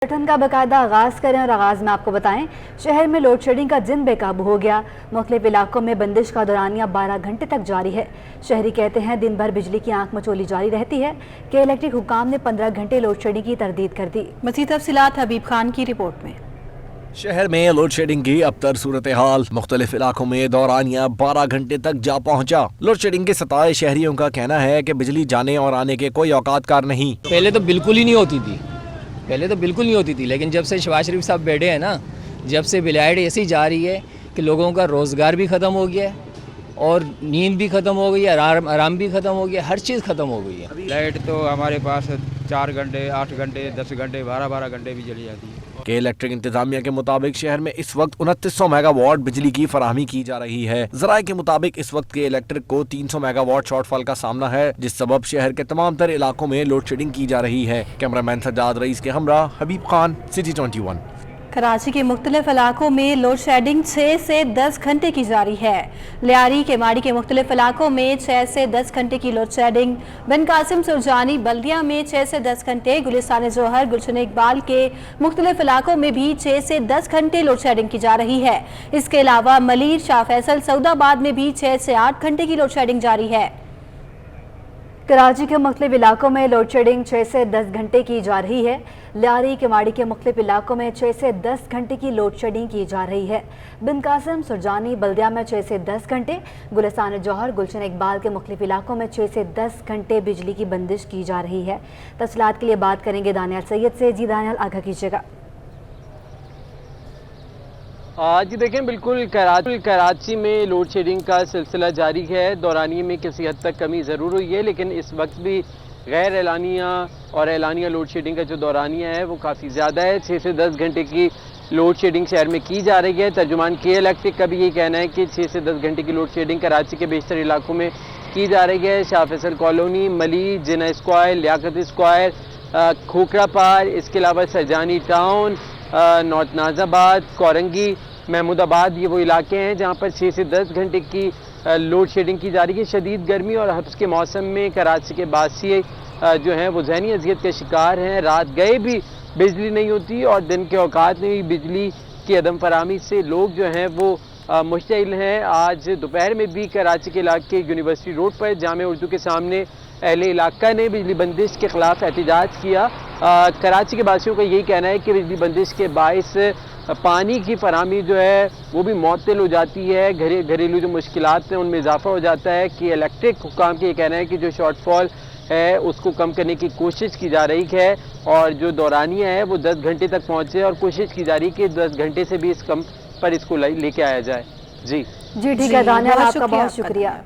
Bulletin का बाकायदा आगाज करें और आगाज में आपको बताएं, शहर में लोड शेडिंग का जिन बेकाबू हो गया। मुख्तलिफ इलाकों में बंदिश का दौरानिया 12 घंटे तक जारी है। शहरी कहते हैं दिन भर बिजली की आंख मचोली जारी रहती है कि इलेक्ट्रिक हुकाम ने 15 घंटे लोड शेडिंग की तरदीद कर दी। मज़ीद तफसीलात हबीब खान की रिपोर्ट में। शहर में लोड शेडिंग की अबतर सूरत हाल, मुख्तलिफ इलाकों में दौरानिया 12 घंटे तक जा पहुंचा। लोड शेडिंग के सताए शहरियों का कहना है कि बिजली जाने और आने के कोई औकात कार नहीं। पहले तो बिल्कुल ही नहीं होती थी, लेकिन जब से शहबाज शरीफ साहब बैठे हैं ना, जब से बिलाइट ऐसी जा रही है कि लोगों का रोज़गार भी ख़त्म हो गया है और नींद भी ख़त्म हो गई है, आराम भी ख़त्म हो गया, हर चीज़ ख़त्म हो गई है। लाइट तो हमारे पास 4 घंटे, 8 घंटे, 10 घंटे, 12 घंटे भी चली जाती है। के इलेक्ट्रिक इंतजामिया के मुताबिक शहर में इस वक्त 2900 मेगावाट बिजली की फराहमी की जा रही है। ज़राए के मुताबिक इस वक्त के इलेक्ट्रिक को 300 मेगावाट शॉर्टफॉल का सामना है, जिस सबब शहर के तमाम तर इलाकों में लोड शेडिंग की जा रही है। कैमरामैन सज्जाद रईस के हमरा हबीब खान, सिटी 21। कराची के मुख्तलिफ इलाकों में लोड शेडिंग 6 से 10 घंटे की जारी है। लियारी के माड़ी के मुख्तलिफ इलाकों में 6 से 10 घंटे की लोड शेडिंग, बिन कासिम सुरजानी बल्दिया में 6 से 10 घंटे, गुलिस्तान जौहर गुलशन इकबाल के मुख्तलिफ इलाकों में भी 6 से 10 घंटे लोड शेडिंग की जा रही है। इसके अलावा मलीर, शाह फैसल, सऊदाबाद में भी 6 से 8 घंटे की लोड शेडिंग जारी है। कराची के मुख्तलिफ इलाकों में लोड शेडिंग 6 से 10 घंटे की जा रही है। लियारी के माड़ी के मुख्तलिफ इलाकों में 6 से 10 घंटे की लोड शेडिंग की जा रही है। बिन कासिम सुरजानी बल्दिया में 6 से 10 घंटे, गुलिस्तान जौहर गुलशन इकबाल के मुख्तलिफ इलाकों में 6 से 10 घंटे बिजली की बंदिश की जा रही है। तफसीलात के लिए बात करेंगे दानियाल सैयद से। जी दानियाल, आगाह कीजिएगा। जी देखें, बिल्कुल कराची में लोड शेडिंग का सिलसिला जारी है। दौरानिए में किसी हद तक कमी ज़रूर हुई है, लेकिन इस वक्त भी गैर एलानिया और एलानिया लोड शेडिंग का जो दौरानिया है वो काफ़ी ज़्यादा है। 6 से 10 घंटे की लोड शेडिंग शहर में की जा रही है। तर्जुमान के इलेक्ट्रिक का भी ये कहना है कि 6 से 10 घंटे की लोड शेडिंग कराची के बेशतर इलाकों में की जा रही है। शाह फैसल कॉलोनी, मली, जिना स्क्वायर, लियाकत स्क्वायर, खोखरा पार, इसके अलावा सरजानी टाउन, नॉर्थ नाजाबाद, कोरंगी, महमूदाबाद, ये वो इलाके हैं जहाँ पर 6 से 10 घंटे की लोड शेडिंग की जा रही है। शदीद गर्मी और हब्स के मौसम में कराची के बासी जो हैं वो ज़हनी अज़ियत के शिकार हैं। रात गए भी बिजली नहीं होती और दिन के औकात में भी बिजली की अदम फराहमी से लोग जो हैं वो मुश्तइल हैं। आज दोपहर में भी कराची के इलाके यूनिवर्सिटी रोड पर जामे उर्दू के सामने अहले इलाका ने बिजली बंदिश के खिलाफ एहतजाज किया। कराची के बासियों का यही कहना है कि बिजली बंदिश के बाइस पानी की फराहमी जो है वो भी मुअत्तल हो जाती है। घरेलू जो मुश्किलात हैं उनमें इजाफा हो जाता है। कि इलेक्ट्रिक हुकाम का ये कहना है कि जो शॉर्टफॉल है उसको कम करने की कोशिश की जा रही है और जो दौरानिया है वो 10 घंटे तक पहुँचे और कोशिश की जा रही है कि 10 घंटे से भी इस कम पर इसको लेके आया जाए। जी ठीक है दानियाल, आपका बहुत शुक्रिया।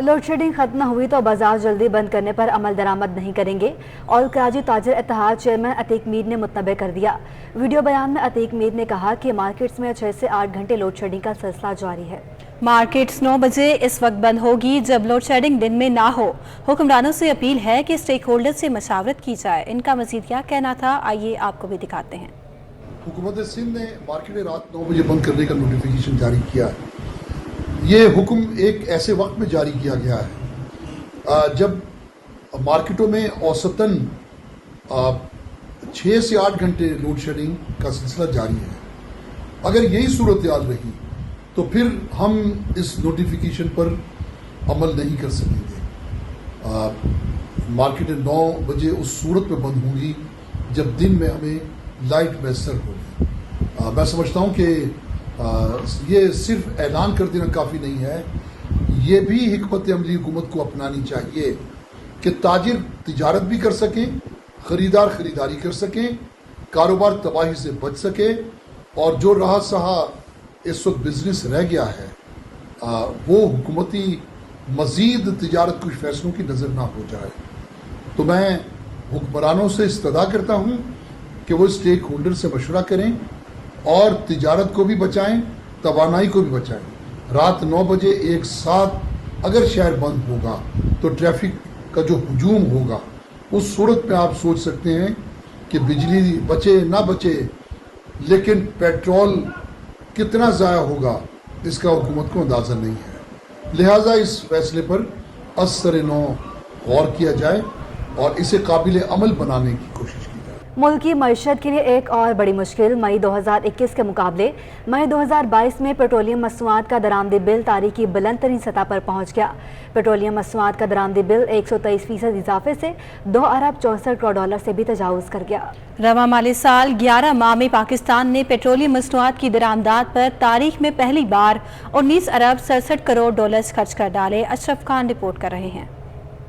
लोड शेडिंग खत्म न हुई तो बाजार जल्दी बंद करने पर अमल दरामद नहीं करेंगे और कराची ताजर इत्तेहाद चेयरमैन अतीक मीर ने मुतनबे कर दिया। वीडियो बयान में अतीक मीर ने कहा कि मार्केट्स में 6 से 8 घंटे लोड शेडिंग का सिलसिला जारी है। मार्केट्स 9 बजे इस वक्त बंद होगी जब लोड शेडिंग दिन में ना हो। हुक्मरानों से अपील है कि स्टेक होल्डर से मशावरत की जाए। इनका मजीद क्या कहना था, आइए आपको भी दिखाते हैं। हुकूमत सिंध ने मार्केटें रात 9 बजे बंद करने का नोटिफिकेशन जारी किया है। ये हुक्म एक ऐसे वक्त में जारी किया गया है जब मार्केटों में औसतन 6 से 8 घंटे लोड शेडिंग का सिलसिला जारी है। अगर यही सूरत हाल रही तो फिर हम इस नोटिफिकेशन पर अमल नहीं कर सकेंगे। मार्केटें 9 बजे उस सूरत में बंद होंगी जब दिन में हमें लाइट मैसर होगी। मैं समझता हूँ कि ये सिर्फ ऐलान कर देना काफ़ी नहीं है, ये भी हिकमत अमली हुकूमत को अपनानी चाहिए कि ताजिर तिजारत भी कर सकें, ख़रीदार ख़रीदारी कर सकें, कारोबार तबाही से बच सके और जो रहा सहा इस वक्त बिजनेस रह गया है वो हुकूमती मज़ीद तिजारत कुछ फैसलों की नज़र ना हो जाए। तो मैं हुक्मरानों से इस्तदा करता हूँ कि वो स्टेक होल्डर से मशवरा करें और तिजारत को भी बचाएं, तवानाई को भी बचाएं। रात 9 बजे एक साथ अगर शहर बंद होगा तो ट्रैफिक का जो हुजूम होगा उस सूरत में आप सोच सकते हैं कि बिजली बचे ना बचे, लेकिन पेट्रोल कितना ज़ाया होगा इसका हुकूमत को अंदाज़ा नहीं है। लिहाजा इस फैसले पर असर नौ गौर किया जाए और इसे काबिल अमल बनाने की कोशिश की जाए। मुल्क की मईशत के लिए एक और बड़ी मुश्किल, मई 2021 के मुकाबले मई 2022 में पेट्रोलियम मसनूआत का दरामदी बिल तारीख की बुलंद तरीन सतह पर पहुँच गया। पेट्रोलियम मसनूआत का दरामदी बिल 123% इजाफे से $2 अरब 64 करोड़ से भी तजावुज़ कर गया। रवां माली साल 11 माह में पाकिस्तान ने पेट्रोलियम मसनूआत की दरामदात पर तारीख में पहली बार $19 अरब 67 करोड़ खर्च कर डाले। अशरफ खान रिपोर्ट कर रहे हैं।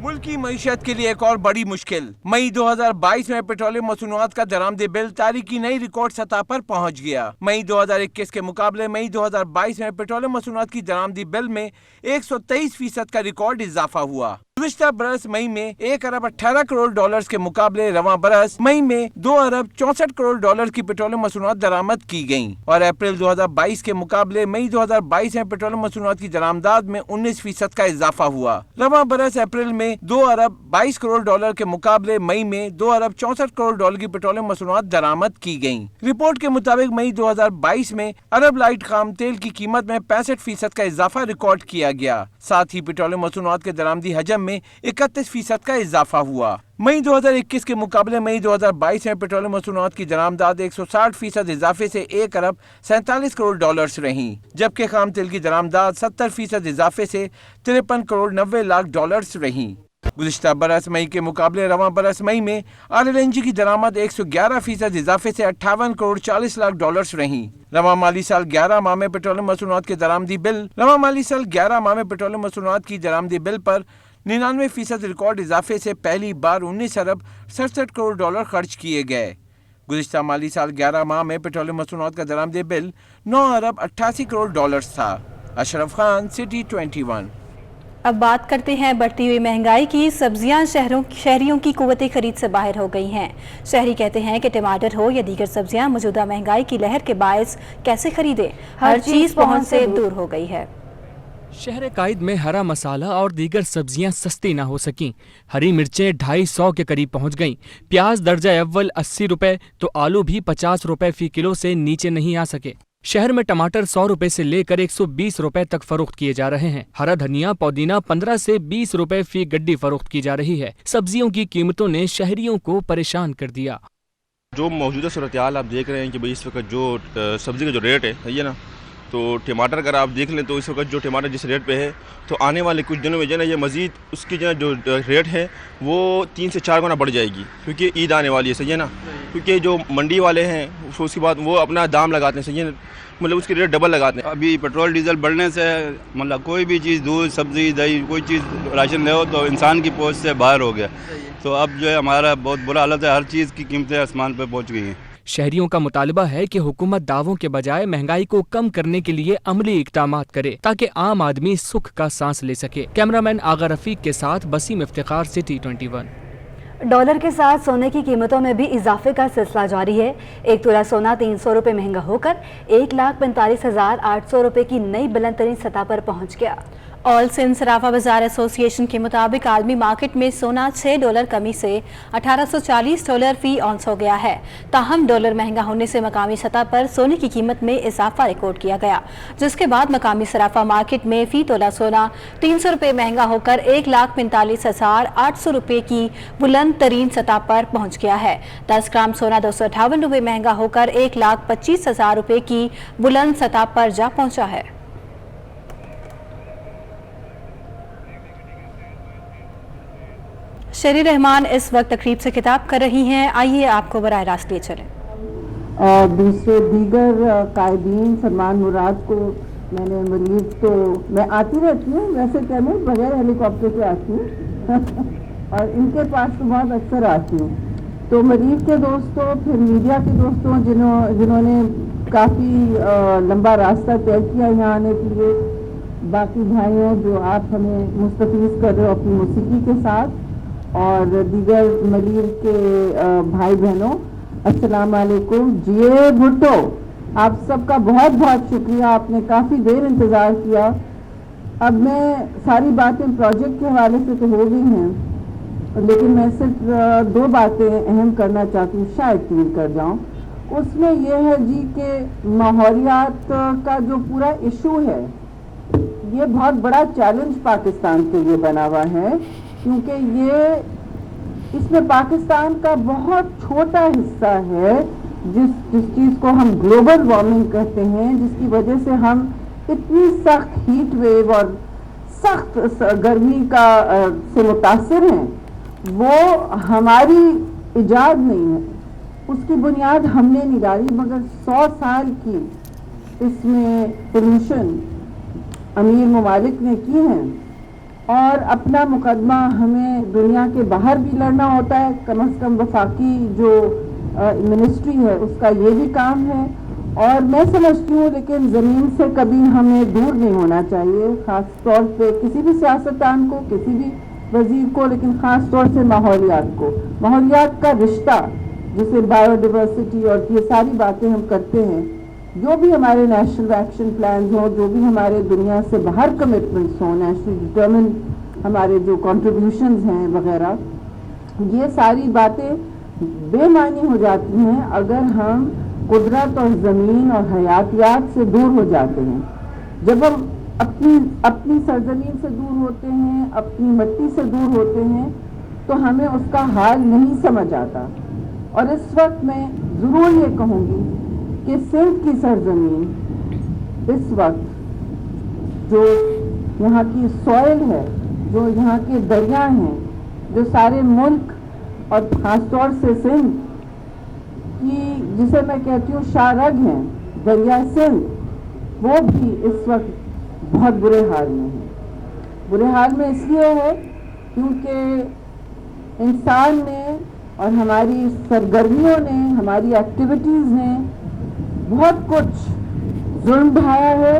मुल्क की मईशत के लिए एक और बड़ी मुश्किल, मई 2022 में पेट्रोलियम मसनूआत का दरामदी बिल तारीख की नई रिकॉर्ड सतह पर पहुंच गया। मई 2021 के मुकाबले मई 2022 में पेट्रोलियम मसनूआत की दरामदी बिल में 123% का रिकॉर्ड इजाफा हुआ। गुज़िश्ता बरस मई में $1 अरब 18 करोड़ के मुकाबले रवां बरस मई में $2 अरब 64 करोड़ की पेट्रोलियम मसनूआत दरामद की गयी और अप्रैल 2022 के मुकाबले मई 2022 में पेट्रोलियम मसनूआत की दरामदात में 19% का इजाफा हुआ। रवां बरस अप्रैल में $2 अरब 22 करोड़ के मुकाबले मई में $2 अरब 64 करोड़ की पेट्रोलियम मसनूआत दरामद की गयी। रिपोर्ट के मुताबिक मई 2022 में अरब लाइट खाम तेल की कीमत में 65% का इजाफा रिकॉर्ड किया गया। साथ ही पेट्रोलियम मसनूआत के दरामदी हजम में 31% का इजाफा हुआ। मई 2021 के मुकाबले मई 2022 में पेट्रोलियम मसनूआत की दरामदात 160% इजाफे से $1 अरब 47 करोड़ रही, जबकि खाम तेल की दरामदात 70% इजाफे से $53 करोड़ 90 लाख रही। गुज़िश्ता बरस मई के मुकाबले रवां बरस मई में RLNG की दरामद 111% इजाफे से 58 करोड़ 40 लाख रही। रवां माली साल 11 माह में पेट्रोलियम मसनूआत के दरामदी बिल पर 99% रिकॉर्ड इजाफे से पहली बार $19 अरब 67 करोड़ खर्च किए गए। गुज़िश्ता माली साल 11 माह में पेट्रोलियम मसनूआत का दरामदी बिल $9 अरब 88 करोड़ था। अशरफ खान, सिटी 21। अब बात करते हैं बढ़ती हुई महंगाई की। सब्जियां शहरियों की कुव्वत खरीद से बाहर हो गई हैं। शहरी कहते हैं कि टमाटर हो या दीगर सब्जियां मौजूदा महंगाई की लहर के बायस कैसे खरीदें, हर चीज पहुंच से दूर हो गई है। शहर कायद में हरा मसाला और दीगर सब्जियां सस्ती ना हो सकीं। हरी मिर्चें 250 के करीब पहुंच गईं। प्याज दर्जा अव्वल 80 रुपए तो आलू भी 50 रुपए फी किलो से नीचे नहीं आ सके। शहर में टमाटर 100 रुपए से लेकर 120 रुपए तक फरोख्त किए जा रहे हैं। हरा धनिया पुदीना 15 से 20 रुपए फी गड्डी फरोख्त की जा रही है। सब्जियों की कीमतों ने शहरियों को परेशान कर दिया। जो मौजूदा सूरत हाल आप देख रहे हैं कि भाई इस वक्त जो सब्जी का जो रेट है सही है ना, तो टमाटर अगर आप देख लें तो इस वक्त जो टमाटर जिस रेट पे है तो आने वाले कुछ दिनों में जो है ना ये मज़ीद उसकी जो रेट है वो 3 से 4 गुना बढ़ जाएगी, क्योंकि ईद आने वाली है सही है ना। क्योंकि जो मंडी वाले हैं उसके बाद वो अपना दाम लगाते हैं सही है, मतलब उसकी रेट डबल लगाते हैं। अभी पेट्रोल डीजल बढ़ने से मतलब कोई भी चीज़ दूध सब्ज़ी दही कोई चीज़ राशन ले हो तो इंसान की पहुँच से बाहर हो गया। तो अब जो है हमारा बहुत बुरा हालत है, हर चीज़ की कीमतें आसमान पर पहुँच गई हैं। शहरियों का मुतालबा है कि हुकूमत दावों के बजाय महंगाई को कम करने के लिए अमली इक़दामात करे ताकि आम आदमी सुख का सांस ले सके। कैमरामैन आगा रफीक के साथ बसीम इफ्तिखार, सिटी 21। डॉलर के साथ सोने की कीमतों में भी इजाफे का सिलसिला जारी है। 1 तोला सोना 300 रुपये महंगा होकर 1,45,800 रुपये की नई बुलंद तरीन सतह पर पहुंच गया। ऑल सिंध सराफा बाजार एसोसिएशन के मुताबिक आलमी मार्केट में सोना $6 कमी से $1840 फी औंस हो गया है। ताहम डॉलर महंगा होने से मकामी सतह पर सोने की कीमत में इजाफा रिकॉर्ड किया गया, जिसके बाद मकामी सराफा मार्केट में फी तोला सोना 300 रुपये महंगा होकर 1,45,800 रुपये की बुलंद तरीन सतह पर पहुँच गया है। 10 ग्राम सोना 258 रुपये महंगा होकर 1,25,000 रुपये की बुलंद सतह पर जा पहुँचा है। शरी रहमान इस वक्त तकरीब से खिताब कर रही हैं, आइए आपको बराह रास्त ले चलें। दूसरे दीगर कायदीन सलमान मुराद को मैंने मरीज तो मैं आती रहती हूँ, वैसे कहने बगैर हेलीकॉप्टर से आती हूँ और इनके पास तो बहुत अक्सर आती हूँ। तो मरीज के दोस्तों, फिर मीडिया के दोस्तों जिन्होंने काफ़ी लंबा रास्ता तय किया यहाँ आने के लिए, बाकी भाइयों जो आप हमें मुस्तफीज़ कर रहे हो अपनी मौसीकी के साथ, और दीगर मरीज के भाई बहनों, अस्सलाम वालेकुम। जिए भुट्टो, आप सबका बहुत बहुत शुक्रिया, आपने काफ़ी देर इंतज़ार किया। अब मैं सारी बातें प्रोजेक्ट के हवाले से तो हो गई हैं, लेकिन मैं सिर्फ 2 बातें अहम करना चाहती हूँ, शायद 3 कर जाऊँ। उसमें यह है जी कि माहौलियात का जो पूरा इशू है یہ بہت بڑا چیلنج پاکستان کے لیے بنا ہوا ہے، کیونکہ اس میں پاکستان کا بہت چھوٹا حصہ ہے جس چیز کو ہم گلوبل وارمنگ کہتے ہیں، جس کی وجہ سے ہم اتنی سخت ہیٹ ویو اور سخت گرمی کا سے متاثر ہیں، وہ ہماری ایجاد نہیں ہے، اس کی بنیاد ہم نے نہیں ڈالی، مگر 100 سال کی اس میں پولوشن امیر ممالک نے کی ہیں، اور اپنا مقدمہ ہمیں دنیا کے باہر بھی لڑنا ہوتا ہے، کم از کم وفاقی جو منسٹری ہے اس کا یہ بھی کام ہے، اور میں سمجھتی ہوں لیکن زمین سے کبھی ہمیں دور نہیں ہونا چاہیے، خاص طور پہ کسی بھی سیاستدان کو، کسی بھی وزیر کو، لیکن خاص طور سے ماحولیات کو، ماحولیات کا رشتہ جسے بایو ڈیورسٹی اور یہ ساری باتیں ہم کرتے ہیں، جو بھی ہمارے نیشنل ایکشن پلانز ہوں، جو بھی ہمارے دنیا سے باہر کمٹمنٹس ہوں، نیشنل ڈٹرمن ہمارے جو کنٹریبیوشنز ہیں وغیرہ، یہ ساری باتیں بے معنی ہو جاتی ہیں اگر ہم قدرت اور زمین اور حیاتیات سے دور ہو جاتے ہیں۔ جب ہم اپنی سرزمین سے دور ہوتے ہیں، اپنی مٹی سے دور ہوتے ہیں، تو ہمیں اس کا حال نہیں سمجھ آتا۔ اور اس وقت میں ضرور یہ کہوں گی کہ سندھ کی سرزمین اس وقت جو یہاں کی سوئل ہے، جو یہاں کے دریا ہیں، جو سارے ملک اور خاص طور سے سندھ کی جسے میں کہتی ہوں شارگ ہیں، دریا سندھ، وہ بھی اس وقت بہت برے حال میں ہے۔ برے حال میں اس لیے ہے کیونکہ انسان نے اور ہماری سرگرمیوں نے، ہماری ایکٹیویٹیز نے بہت کچھ ظلم ڈھایا ہے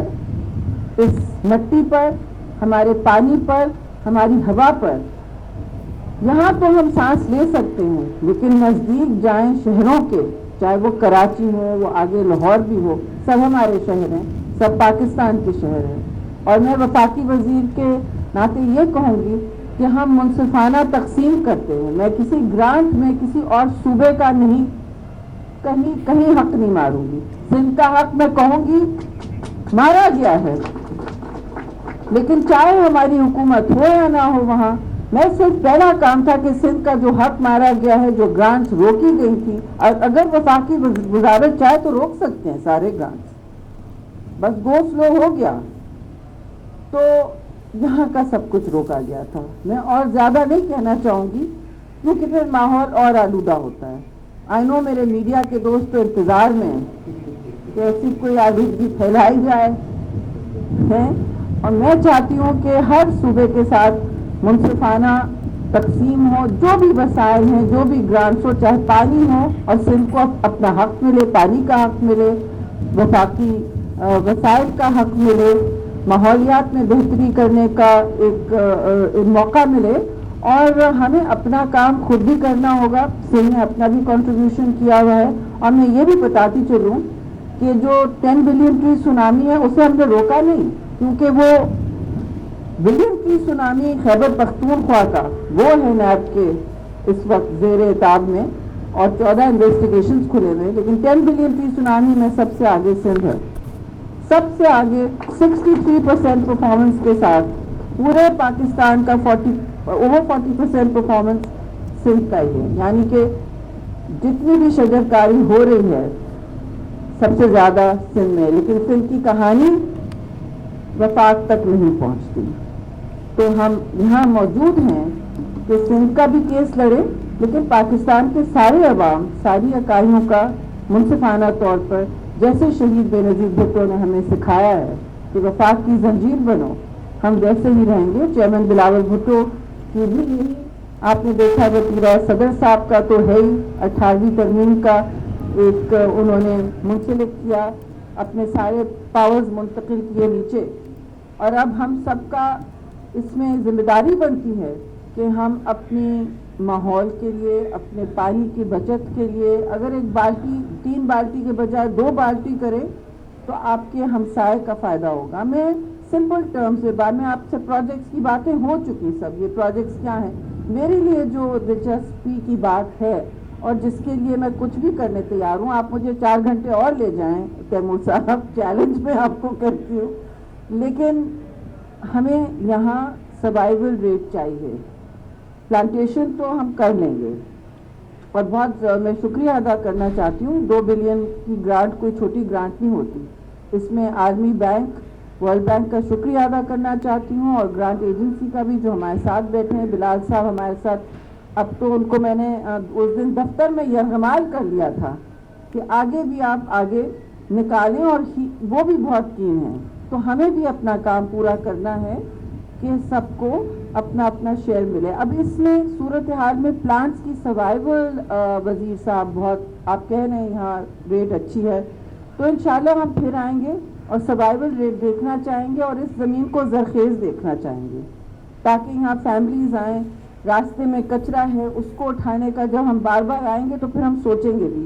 اس مٹی پر، ہمارے پانی پر، ہماری ہوا پر۔ یہاں تو ہم سانس لے سکتے ہیں، لیکن نزدیک جائیں شہروں کے، چاہے وہ کراچی ہو، وہ آگے لاہور بھی ہو، سب ہمارے شہر ہیں، سب پاکستان کے شہر ہیں۔ اور میں وفاقی وزیر کے ناطے یہ کہوں گی کہ ہم منصفانہ تقسیم کرتے ہیں، میں کسی گرانٹ میں کسی اور صوبے کا نہیں، کہیں حق نہیں ماروں گی۔ سندھ کا حق میں کہوں گی مارا گیا ہے، لیکن چاہے ہماری حکومت ہو یا نہ ہو وہاں، میں صرف پہلا کام تھا کہ سندھ کا جو حق مارا گیا ہے، جو گرانٹس روکی گئی تھی، اگر وفاقی وزارت چاہے تو روک سکتے ہیں سارے گرانٹس، بس گو سلو ہو گیا، تو یہاں کا سب کچھ روکا گیا تھا۔ میں اور زیادہ نہیں کہنا چاہوں گی کیونکہ پھر ماحول اور آلودہ ہوتا ہے۔ آئی نو میرے میڈیا کے دوست تو انتظار میں ہیں کہ ایسی کوئی آلودگی پھیلائی جائے ہے، اور میں چاہتی ہوں کہ ہر صوبے کے ساتھ منصفانہ تقسیم ہو، جو بھی وسائل ہیں، جو بھی گرانٹس ہو، چاہے پانی ہو، اور سندھ کو اپنا حق ملے، پانی کا حق ملے، وفاقی وسائل کا حق ملے، ماحولیات میں بہتری کرنے کا ایک موقع ملے، اور ہمیں اپنا کام خود بھی کرنا ہوگا۔ سندھ نے اپنا بھی کنٹریبیوشن کیا ہوا ہے، اور میں یہ بھی بتاتی چلوں کہ جو 10 بلین کی سونامی ہے اسے ہم نے روکا نہیں، کیونکہ وہ بلین کی سونامی خیبر پختونخوا کا وہ ہے نیب کے اس وقت زیر اعتاب میں، اور 14 انویسٹیگیشنز کھلے ہوئے، لیکن 10 بلین کی سونامی میں سب سے آگے سندھ ہے، سب سے آگے 63% پرفارمنس کے ساتھ پورے پاکستان کا اوور 40% پرفارمنس سندھ کا ہی ہے، یعنی کہ جتنی بھی شجرکاری ہو رہی ہے سب سے زیادہ سندھ میں، لیکن سندھ کی کہانی وفاق تک نہیں پہنچتی۔ تو ہم یہاں موجود ہیں کہ سندھ کا بھی کیس لڑے، لیکن پاکستان کے سارے عوام، ساری اکائیوں کا منصفانہ طور پر، جیسے شہید بے نظیر بھٹو نے ہمیں سکھایا ہے کہ وفاق کی زنجیر بنو، ہم ویسے ہی رہیں گے۔ چیئرمین بلاول بھٹو کی بھی یہی آپ نے دیکھا، وزیر صدر صاحب کا تو ہے ہی، 18ویں ترمیم کا ایک انہوں نے منسلک کیا، اپنے سارے پاورز منتقل کیے نیچے، اور اب ہم سب کا اس میں ذمہ داری بنتی ہے کہ ہم اپنی ماحول کے لیے، اپنے پانی کی بچت کے لیے، اگر ایک بالٹی 3 بالٹی کے بجائے 2 بالٹی کریں تو آپ کے ہمسائے کا فائدہ ہوگا۔ میں سمپل ٹرمز سے بعد میں آپ سے پروجیکٹس کی باتیں ہو چکی، سب یہ پروجیکٹس کیا ہیں، میرے لیے جو دلچسپی کی بات ہے اور جس کے لیے میں کچھ بھی کرنے تیار ہوں، آپ مجھے 4 گھنٹے اور لے جائیں تیمور صاحب، چیلنج میں آپ کو کرتی ہوں، لیکن हमें यहाँ सर्वाइवल रेट चाहिए। प्लांटेशन तो हम कर लेंगे, और बहुत मैं शुक्रिया अदा करना चाहती हूँ। 2 बिलियन की ग्रांट कोई छोटी ग्रांट नहीं होती। इसमें आर्मी बैंक, वर्ल्ड बैंक का शुक्रिया अदा करना चाहती हूँ, और ग्रांट एजेंसी का भी, जो हमारे साथ बैठे हैं। बिलाल साहब हमारे साथ, अब तो उनको मैंने उस दिन दफ्तर में यरगमाल कर लिया था कि आगे भी आप आगे निकालें, और वो भी बहुत कीन हैं। तो हमें भी अपना काम पूरा करना है कि सबको अपना अपना शेयर मिले। अब इसमें सूरत हाल में प्लांट्स की सर्वाइवल, वजीर साहब बहुत आप कह रहे हैं यहाँ रेट अच्छी है, तो इंशाल्लाह हम फिर आएंगे और सर्वाइवल रेट देखना चाहेंगे, और इस ज़मीन को ज़रखेज़ देखना चाहेंगे, ताकि यहाँ फैमिलीज़ आएँ। रास्ते में कचरा है, उसको उठाने का जब हम बार बार आएंगे तो फिर हम सोचेंगे भी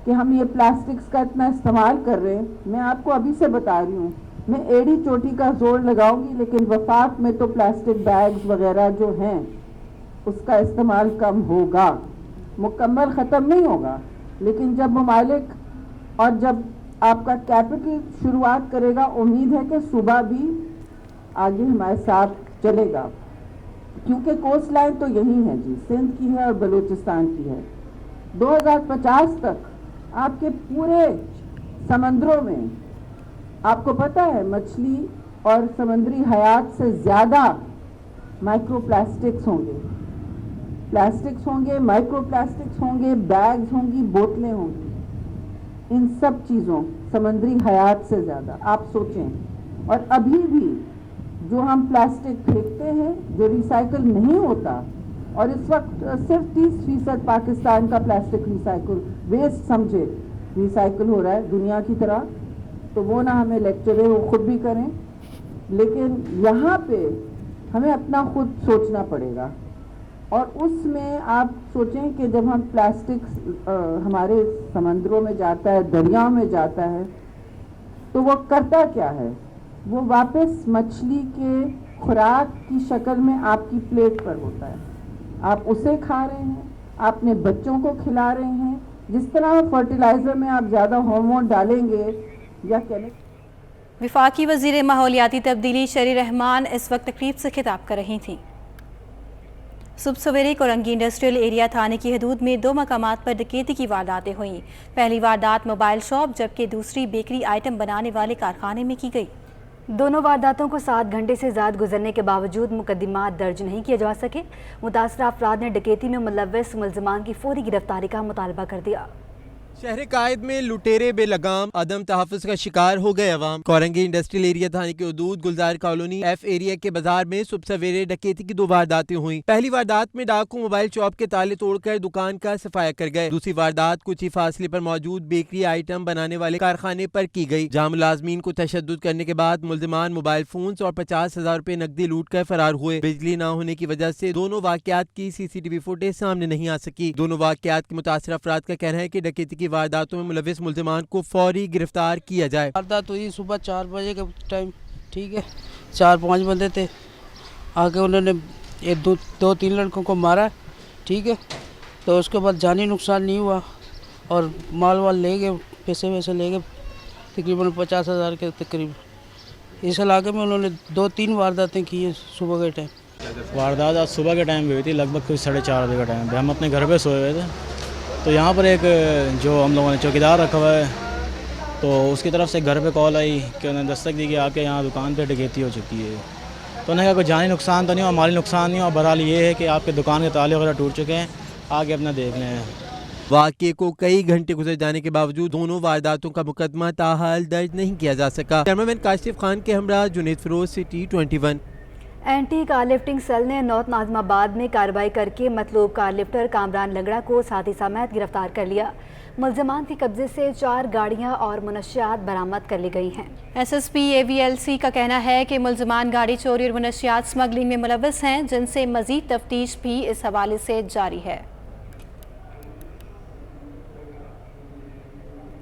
कि हम ये प्लास्टिक्स का इतना इस्तेमाल कर रहे हैं। मैं आपको अभी से बता रही हूँ, मैं एड़ी चोटी का जोर लगाऊंगी, लेकिन वफाक में तो प्लास्टिक बैग्स वगैरह जो हैं उसका इस्तेमाल कम होगा, मुकम्मल ख़त्म नहीं होगा। लेकिन जब ममालिक और जब आपका कैपिटल शुरुआत करेगा, उम्मीद है कि सुबह भी आगे हमारे साथ चलेगा, क्योंकि कोस्ट लाइन तो यही है जी, सिंध की है और बलूचिस्तान की है। 2050 तक आपके पूरे समंदरों में, आपको पता है, मछली और समुद्री हयात से ज़्यादा माइक्रो प्लास्टिक्स होंगे, माइक्रो प्लास्टिक्स होंगे, बैग्स होंगी, बोतलें होंगी, इन सब चीज़ों समुद्री हयात से ज़्यादा आप सोचें। और अभी भी जो हम प्लास्टिक फेंकते हैं, जो रिसाइकल नहीं होता, और इस वक्त सिर्फ 30% पाकिस्तान का प्लास्टिक रिसाइकल वेस्ट समझे रिसाइकल हो रहा है दुनिया की तरह, तो वो ना हमें लेक्चर है, वो खुद भी करें। लेकिन यहाँ पे हमें अपना खुद सोचना पड़ेगा, और उसमें आप सोचें कि जब हम प्लास्टिक हमारे समंदरों में जाता है, दरियाओं में जाता है, तो वो करता क्या है, वो वापस मछली के खुराक की शक्ल में आपकी प्लेट पर होता है। आप उसे खा रहे हैं, अपने बच्चों को खिला रहे हैं। जिस तरह फर्टिलाइज़र में आप ज़्यादा हार्मोन डालेंगे या वफाकी वज़ीर माहौलियाती तब्दीली शरी रहमान इस वक्त तकरीब से खिताब कर रही थीं। सुबह सवेरे कोरंगी इंडस्ट्रियल एरिया थाने की हदूद में 2 मकामात पर डकैती की वारदातें हुईं। पहली वारदात मोबाइल शॉप, जबकि दूसरी बेकरी आइटम बनाने वाले कारखाने में की गई। दोनों वारदातों को 7 घंटे से ज़्यादा गुजरने के बावजूद मुकदमा दर्ज नहीं किए जा सके। मुतासरा अफराद ने डकैती में मुलव्वस मुल्ज़िमान की फौरी गिरफ्तारी का मुतालबा कर दिया। शहर कायद में लुटेरे बेलगाम अदम तहफ़्फ़ुज़ का शिकार हो गए अवाम। कोरंगी इंडस्ट्रियल एरिया थाने के हदूद गुलजार कॉलोनी एफ एरिया के बाजार में सुबह सवेरे डकैती की 2 वारदातें हुई। पहली वारदात में डाकू मोबाइल शॉप के ताले तोड़कर दुकान का सफाया कर गए। दूसरी वारदात कुछ ही फासले पर मौजूद बेकरी आइटम बनाने वाले कारखाने पर की गई, जहाँ मुलाजमीन को तशद्दुद करने के बाद मुल्ज़िमान मोबाइल फोन और 50,000 रुपए नकदी लूट कर फरार हुए। बिजली न होने की वजह से दोनों वाक़यात की CCTV फुटेज सामने नहीं आ सकी। दोनों वाक़यात के मुतासर अफराद का कहना है कि डकैती की वारदातों में मुलविस मुल्ज़िमान को फौरी गिरफ्तार किया जाए। वारदात हुई सुबह 4 बजे के टाइम, ठीक है, 4-5 बंदे थे, आके उन्होंने 2-3 लड़कों को मारा, ठीक है, तो उसके बाद जानी नुकसान नहीं हुआ और माल वाल ले गए, पैसे वैसे ले गए, तकरीबन 50,000 के तकरीब। इस इलाके में उन्होंने 2-3 वारदातें की हैं सुबह के टाइम। वारदात आज सुबह के टाइम भी हुई थी, लगभग कुछ 4:30 बजे का टाइम पे। हम अपने घर पे सोए हुए थे, तो यहाँ पर एक जो हम लोगों ने चौकीदार रखा हुआ है, तो उसकी तरफ से घर पे कॉल आई कि उन्होंने दस्तक दी कि आपके यहाँ दुकान पे डकैती हो चुकी है। तो उन्होंने कहा कोई जानी नुकसान तो नहीं हुआ, माली नुकसान नहीं हुआ, बहरहाल ये है कि आपके दुकान के ताले वगैरह टूट चुके हैं, आगे अपना देख लें। वाक़े को कई घंटे गुजर जाने के बावजूद दोनों वारदातों का मुकदमा ताहाल दर्ज नहीं किया जा सका। कैमरामैन काशिफ खान के हमरा Junaid Feroz, city 21। Anti car lifting cell ने नॉर्थ नाज़िमाबाद में कार्रवाई करके मतलूब कार लिफ्टर कामरान लंगड़ा को साथी समेत गिरफ्तार कर लिया। मुल्ज़िमान के कब्जे से 4 गाड़ियां और मुनशियात बरामद कर ली गई हैं। SSP AVLC का कहना है कि मुल्ज़िमान गाड़ी चोरी और मुनशियात स्मगलिंग में मुलव्वस हैं, जिनसे मज़ीद तफ्तीश भी इस हवाले से जारी है।